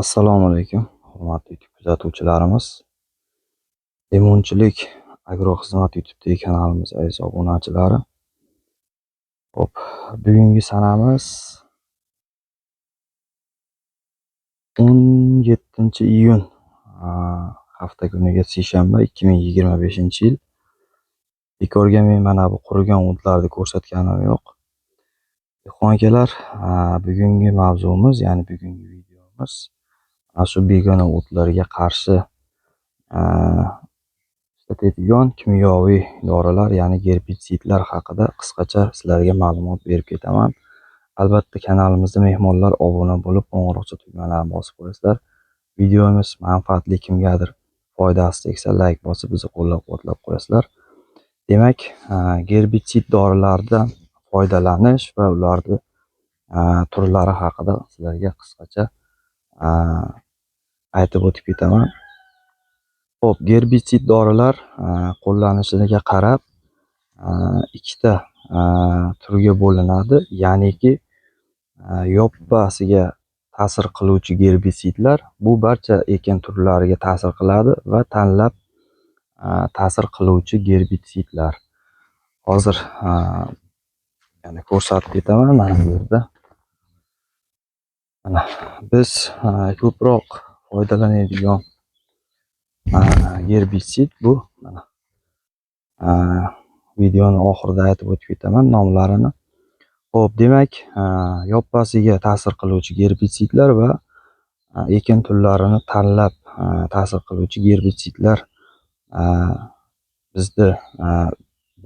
Assalomu alaykum, hurmatli kuzatuvchilarimiz. Limonchilik agroxizmat YouTube kanalimiz aziz obunachilari. Hop, bugungi sanamiz 17-iyun hafta kuniga seshanba 2025-yil. Bekorga men mana bu qurigan o'tlarni ko'rsatganim yo'q. Dehqon akalar, bugungi mavzumiz, ya'ni bugungi videomiz shu begona o'tlarga qarshi ishlatadigan kimyoviy dorilar, ya'ni gerbitsidlar haqida qisqacha sizlarga ma'lumot berib ketaman. Albatta kanalimizda mehmonlar obuna bo'lib, qo'ng'iroqcha tugmalarini bosib qo'yasizlar. Videomiz manfaatli, kimgadir foydasi tegsa like bosib bizni qo'llab-quvvatlab qo'yasizlar. Demak, gerbitsid dorilardan foydalanish va ularning turlari haqida sizlarga qisqacha aytib o'tib ketaman. Xo'p, gerbitsid dorilar qo'llanishiga qarab ikkita turga bo'linadi. Ya'niki yoppasiga ta'sir qiluvchi gerbitsidlar bu barcha ekin turlariga ta'sir qiladi va tanlab ta'sir qiluvchi gerbitsidlar. Hozir yana ko'rsatib ketaman mana bu yerda. Mana biz ko'proq foydalanadigan gerbitsid bu. Mana videoni oxirida aytib o'tib ketaman nomlarini. Xo'p, demak, yoppasiga ta'sir qiluvchi gerbitsidlar va ekin turlarini tanlab ta'sir qiluvchi gerbitsidlar bizda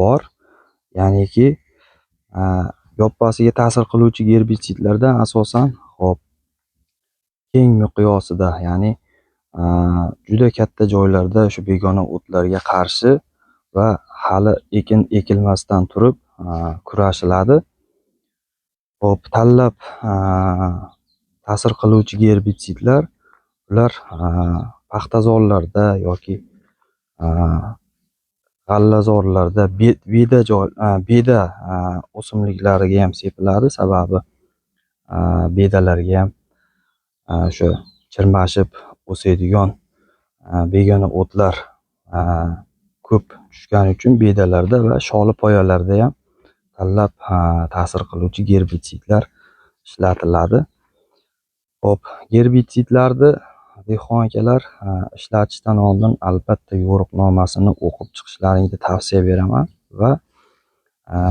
bor. Ya'niki yoppasiga ta'sir qiluvchi gerbitsidlardan asosan keng miqyosida, ya'ni juda katta joylarda shu begona o'tlarga qarshi va hali ekin ekilmasdan turib kurashiladi. Hop, tanlab ta'sir qiluvchi gerbitsidlar ular paxtazorlarda yoki g'allazorlarda beda o'simliklariga ham sepiladi. Sababi bedalarga ham o'sha chirmashib o'sadigan begona o'tlar ko'p tushgani uchun bedalarda va sholi poyalarda ham tanlab ta'sir qiluvchi gerbitsidlar ishlatiladi. Hop, gerbitsidlarni dehqon akalar ishlatishdan oldin albatta yo'riqnomasini o'qib chiqishlaringni tavsiya beraman va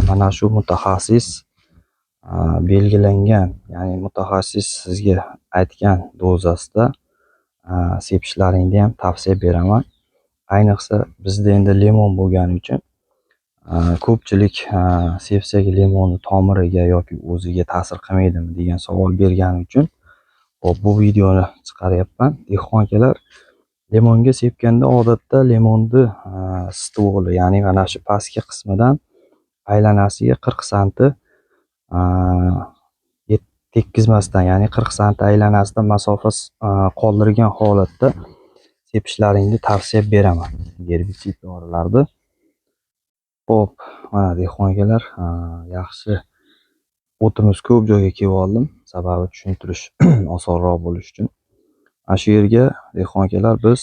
mana shu mutaxassis belgilangan, ya'ni mutaxassis sizga aytgan dozasida sepishlaringni ham tavsiya beraman. Ayniqsa bizda endi limon bo'lgani uchun ko'pchilik sepsak limonni tomiriga yoki o'ziga ta'sir qilmaydimi degan savol bergani uchun bu videoni chiqaryapman. Dehqon akalar, limonga sepganda odatda limonni stvoli, ya'ni mana shu pastki qismidan aylanasiga 40 santi tekkizmasdan, ya'ni 40 santi aylanasidan masofa qoldirgan holatda sepishlaringni tavsiya beraman gerbitsid dorilarni. Hop, mana dehqon akalar, yaxshi o'timiz ko'p joyga kelib oldim, sababi tushuntirish osonroq bo'lish uchun. Mana shu yerga dehqon akalar biz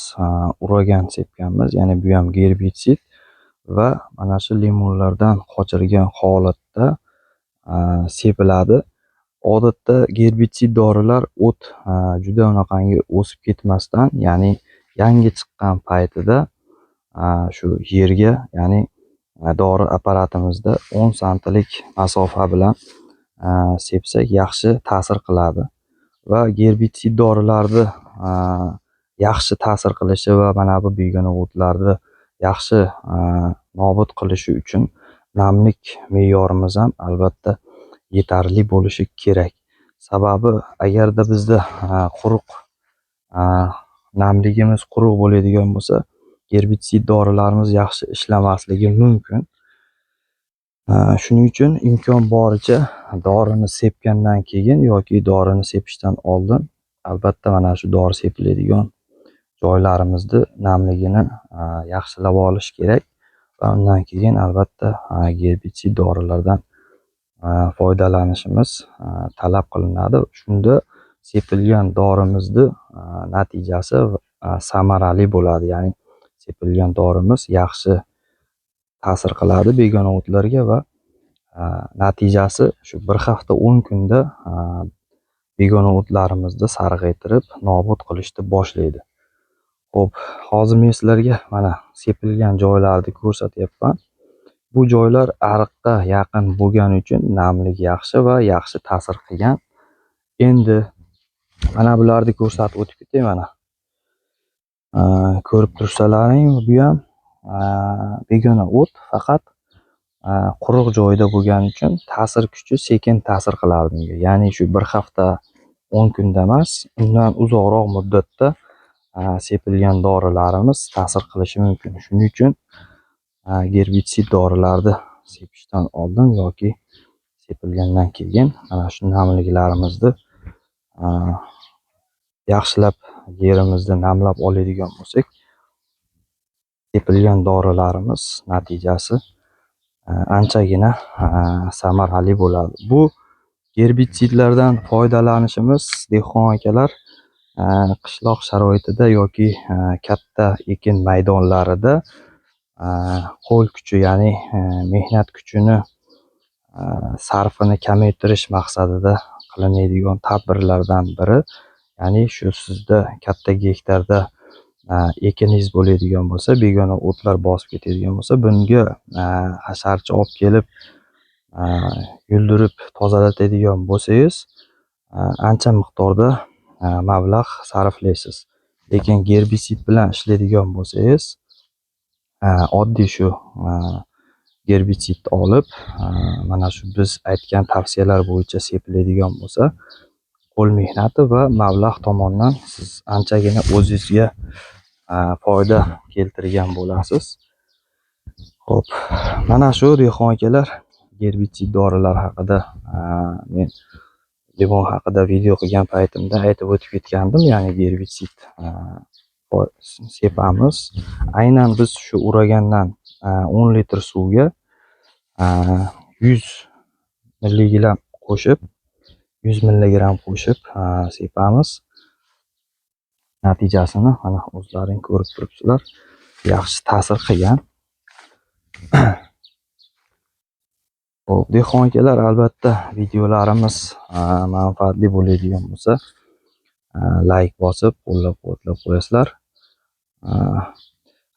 uragan sepganmiz, ya'ni bu ham gerbitsid va mana shu limonlardan qochirgan holatda sepiladi. Odatda gerbitsid dorilar o't juda unaqangi o'sib ketmasdan, ya'ni yangi chiqqan paytida shu yerga, ya'ni dori apparatimizda 10 santilik masofa bilan sepsak yaxshi ta'sir qiladi va gerbitsid dorilarni yaxshi ta'sir qilishi va mana bu begona o'tlarni yaxshi nobud qilishi uchun namlik me'yorimiz ham albatta yetarli bo'lishi kerak. Sababi agarda bizda quruq namligimiz quruq bo'ladigan bo'lsa, gerbitsid dorilarimiz yaxshi ishlamasligi mumkin. Shuning uchun imkon boricha dorini sepgandan keyin yoki dorini sepishdan oldin albatta mana shu dori sepiladigan joylarimizni namligini yaxshilab olish kerak va undan keyin albatta gerbitsid dorilardan foydalanishimiz talab qilinadi. Shunda sepilgan dorimizni natijasi samarali bo'ladi. Ya'ni sepilgan dorimiz yaxshi ta'sir qiladi begona o'tlarga va natijasi shu 1 hafta 10 kunda begona o'tlarimizni sarg'aytirib, nobud qilishni boshlaydi. Xo'p, hozir men sizlarga mana sepilgan joylarni ko'rsatyapman. Bu joylar ariqqa yaqin bo'lgani uchun namlik yaxshi va yaxshi ta'sir qilgan. Endi mana bularni ko'rsatib o'tib ketay mana. Ko'rib tursalaring, bu ham begona o't, faqat quruq joyda bo'lgani uchun ta'sir kuchi sekin ta'sir qilardi bunga. Ya'ni shu 1 hafta 10 kunda emas, undan uzoqroq muddatda sepilgan dorilarimiz ta'sir qilishi mumkin. Shuning uchun gerbitsid dorilarni sepishdan oldin yoki sepilgandan keyin mana shu namliklarimizni yaxshilab yerimizni namlab oladigan bo'lsak, sepilgan dorilarimiz natijasi anchagina samarali bo'ladi. Bu gerbitsidlardan foydalanishimiz dehqon akalar qishloq sharoitida yoki katta ekin maydonlarida qo'l kuchi, ya'ni mehnat kuchini sarfini kamaytirish maqsadida qilinadigan tadbirlardan biri. Ya'ni shu sizda katta gektarda ekiningiz bo'ladigan bo'lsa, begona o'tlar bosib ketadigan bo'lsa, bunga hasharchi olib kelib yuldirib tozalatadigan bo'lsangiz, ancha miqdorda mablag' sarflaysiz. Lekin gerbitsid bilan ishlaydigan bo'lsangiz, oddiy shu gerbitsidni olib, mana shu biz aytgan tavsiyalar bo'yicha sepiladigan bo'lsa, qo'l mehnati va mablag' tomonidan siz anchagina o'zingizga foyda keltirgan bo'lasiz. Xo'p, mana shu dehqon akalar, gerbitsid dorilar haqida men limon haqida video qilgan paytimda aytib o'tib ketgandim. Ya'ni gerbitsid sepamiz. Aynan biz shu uragandan 10 litr suvga 100 milligram qo'shib sepamiz. Natijasini mana o'zlaring ko'rib turibsizlar. Yaxshi ta'sir qilgan. Xo'p, dehqon akalar, albatta videolarimiz manfaatli bo'ladigan bo'lsa, like bosib, qo'llab-quvvatlab qo'yasizlar.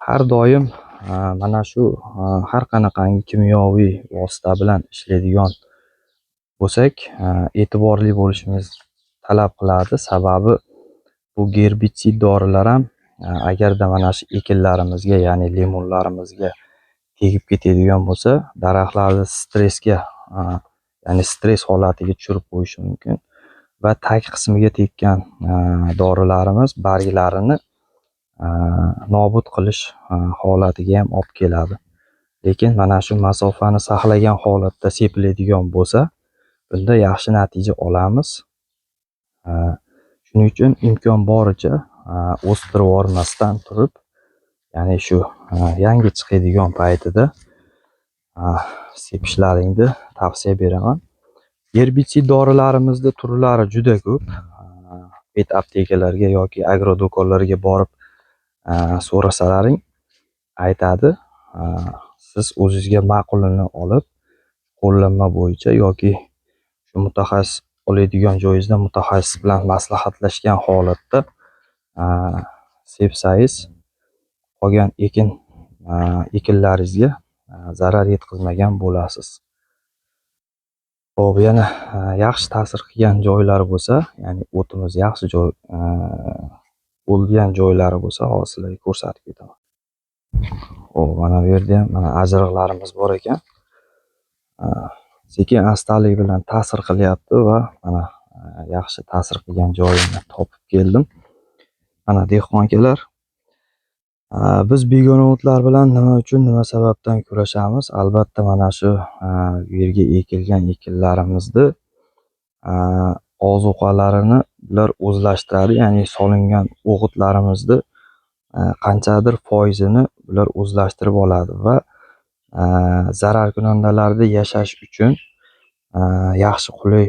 Har doim mana shu har qanaqangi kimyoviy vosita bilan ishlaydigan bo'lsak, e'tiborli bo'lishimiz talab qiladi. Sababi bu gerbitsid dorilar ham agarda mana shu ekinlarimizga, ya'ni limonlarimizga tegib ketadigan bo'lsa, daraxtlarni stressga, ya'ni stress holatiga tushirib qo'yishi mumkin va tag qismiga tekkan dorilarimiz barglarini nobud qilish holatiga ham olib keladi. Lekin mana shu masofani saqlagan holatda sepiladigan bo'lsa, bunda yaxshi natija olamiz. Shuning uchun imkon boricha o'stirib yubormasdan turib, ya'ni shu yangi chiqadigan paytida sepishlaringni tavsiya beraman. Gerbitsid dorilarimizda turlari juda ko'p. Bet aptekalarga yoki agrodo'konlarga borib so'rasalaring aytadi. Siz o'zingizga ma'qulini olib, qo'llanma bo'yicha yoki shu mutaxassis oladigan joyingizda mutaxassis bilan maslahatlashgan holatda sepsangiz, qolgan ekinlaringizga zarar yetkazmagan bo'lasiz. Xo'p, yana yaxshi ta'sir qilgan joylari bo'lsa, ya'ni o'timiz yaxshi joy bo'lgan joylari bo'lsa, hozir sizlarga ko'rsatib ketaman. Xo'p, mana bu yerda ham mana ajriqlarimiz bor ekan. Sekin astalik bilan ta'sir qilyapti va mana yaxshi ta'sir qilgan joyini topib keldim. Mana dehqon akalar, biz begona o'tlar bilan nima uchun, nima sababdan kurashamiz? Albatta mana shu yerga ekilgan ekinlarimizni ozuqalarini bular o'zlashtiradi, ya'ni solingan o'g'itlarimizni qanchadir foizini bular o'zlashtirib oladi va zararkunandalarda yashash uchun yaxshi qulay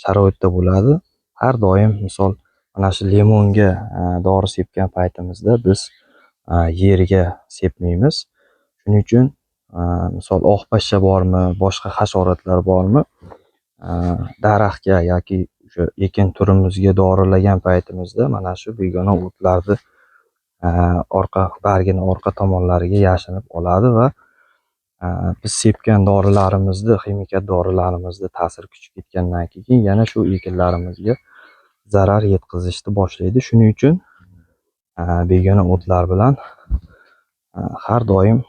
sharoitda bo'ladi. har doim misol mana shu limonga dori sepgan paytimizda biz yerga sepmaymiz. Shuning uchun misol oq pashsha bormi, boshqa hasharotlar bormi, daraxtga yoki o'sha ekin turimizga dorilagan paytimizda mana shu begona o'tlarni bargini orqa tomonlariga yashinib oladi va biz sepgan dorilarimizni, ximikat dorilarimizni ta'sir kuchi ketgandan keyin yana shu ekinlarimizga zarar yetkazishni boshlaydi. Shuning uchun begona o'tlar bilan har doim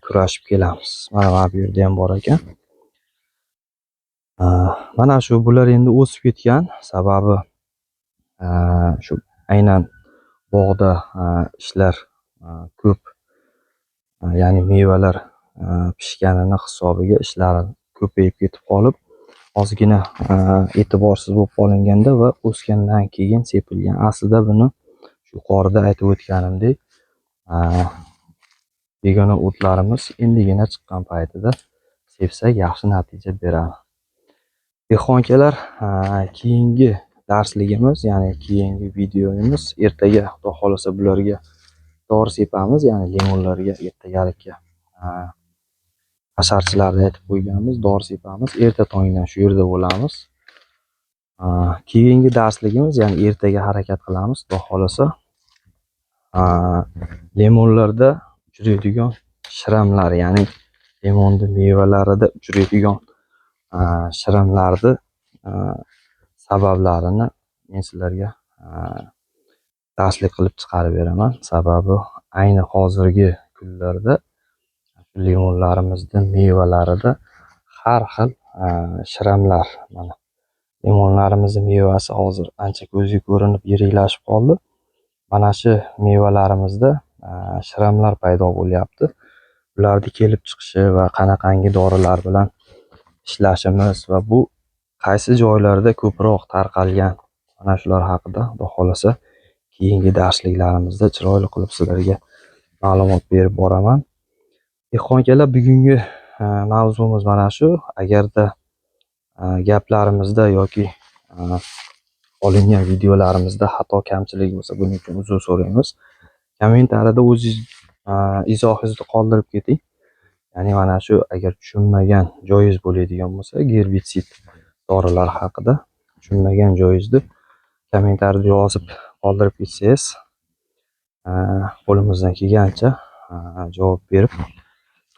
kurashib kelamiz. Mana bu yerda ham bor ekan. Mana shu bular endi o'sib ketgan, sababi shu aynan bog'da ishlar ko'p, ya'ni mevalar pishganini hisobiga ishlari ko'payib ketib qolib, ozgina e'tiborsiz bo'lib qolinganda va o'sgandan keyin sepilgan. Aslida buni yuqorida aytib o'tganimdek, begona o'tlarimiz endigina chiqqan paytida sepsak yaxshi natija beradi. Dehqonkalar, keyingi darsligimiz, ya'ni keyingi videomiz ertaga xudo xolasa bularga dori sepamiz, ya'ni limonlarga ertagalikka hasharchilarni aytib qo'yganmiz, dori sepamiz. Erta tongdan shu yerda bo'lamiz. Keyingi darsligimiz, ya'ni ertaga harakat qilamiz, xudo xolasa limonlarda uchraydigan shiramlar, ya'ni limonni mevalarida uchraydigan shiramlarni sabablarini men sizlarga darslik qilib chiqarib beraman. Sababi ayni hozirgi kunlarda limonlarimizning mevalarida har xil shiramlar, mana limonlarimizning mevasi hozir ancha ko'zga ko'rinib yiriklashib qoldi. Mana shu mevalarimizda shiramlar paydo bo'lyapti. Ularni kelib chiqishi va qanaqangi dorilar bilan ishlashimiz va bu qaysi joylarda ko'proq tarqalgan, mana shular haqida xudo xolasa keyingi darsliklarimizda chiroyli qilib sizlarga ma'lumot berib boraman. Dehqonkalar, bugungi mavzumiz mana shu. Agarda gaplarimizda yoki olingan videolarimizda xato kamchilik bo'lsa, buning uchun uzr so'raymiz. Kommentariyada o'zingiz izohingizni qoldirib keting. Ya'ni mana shu agar tushunmagan joyingiz bo'ladigan bo'lsa, gerbitsid dorilar haqida tushunmagan joyingizni kommentariyada yozib qoldirib ketsangiz, qo'limizdan kelgancha javob berib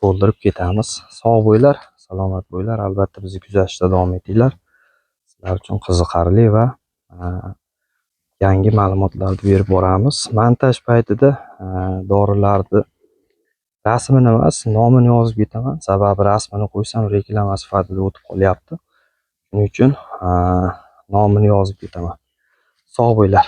to'ldirib ketamiz. Sog' bo'linglar, salomat bo'linglar. Albatta bizni kuzatishda davom etinglar. Sizlar uchun qiziqarli va yangi ma'lumotlarni berib boramiz. Montaj paytida dorilarni rasmini emas, nomini yozib ketaman. Sababi rasmini qo'ysam reklama sifatida o'tib qolyapti. Shuning uchun nomini yozib ketaman. Sog' bo'linglar.